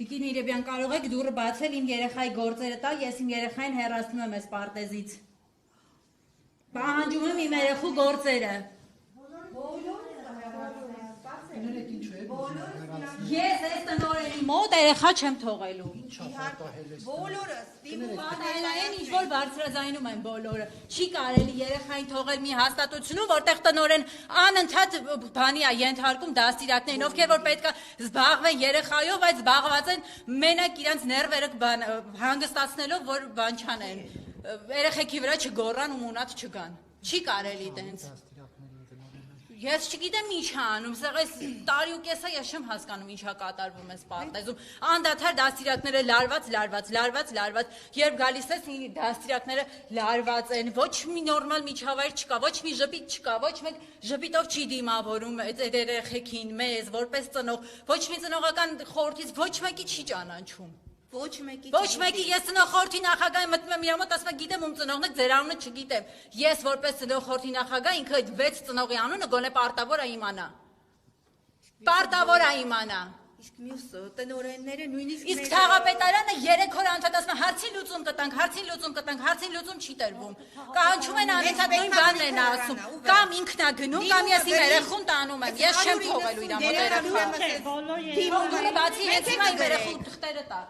Տիկին Իրեբյան, կարող եք դուռը բացել իմ երեխայի գործերը տալ, ես իմ երեխային հեռացնում եմ այս պարտեզից։ Պահանջում եմ իմ երեխու գործերը։ Ես այս տնօրենի մոտ երեխա չեմ թողելու։ Բոլորս, Պատահելային ինչ-որ բարձրաձայնում են բոլորը։ Չի կարելի երեխային թողել մի հաստատությունում, որտեղ տնօրեն անընդհատ բանի է ենթարկում դաստիարակներին, ովքեր որ պետք է զբաղվեն երեխայով, բայց զբաղված են մենակ իրանց ներվերը հանգստացնելով, որ բան չանեն։ Երեխեքի վրա չգոռան ու մունատ չգան։ Չի կարելի տենց։ Ես չգիտեմ ինչ է անում, սա այս տարի ու կեսա ես չեմ հասկանում ինչա կատարվում այս պարտեզում։ Անդադար դաստիարակները լարված, երբ գալիս ես դաստիարակները լարված են, ոչ մի նորմալ միջավայր չկա, ոչ մի ժպիտ չկա, ոչ մեկ ժպիտով չի դիմավորում երեխեքին, մեզ, որպես ծնող, ոչ մի ծնողական խորհրդից ոչ մեկի չի ճանաչում։ Ոչ մեկի ես ծնողորթի նախագահ մտնում եմ իր մոտ, ասում եմ գիտեմ ում ծնողն եք, ձեր անունը չգիտեմ։ Ես որպես ծնողորթի նախագահ ինքը 6 ծնողի անունը գոնե պարտավոր է իմանա։ Պարտավոր է իմանա։ Իսկ մյուսը տնօրենները նույնիսկ Իսկ թաղապետարանը 3 օր անդադ ասում է հարցին լուծում կտանք, հարցին լուծում չի տրվում։ Կանչում են անընդհատ նույն բանն են ասում։ Կամ ինքն է գնում, կամ ես իմ երեխուն տանում եմ։ Ես չեմ թողելու իր մոտ երեխա։ Դիմողը բացի հենց հիմա իմ երեխու թղթերը տա։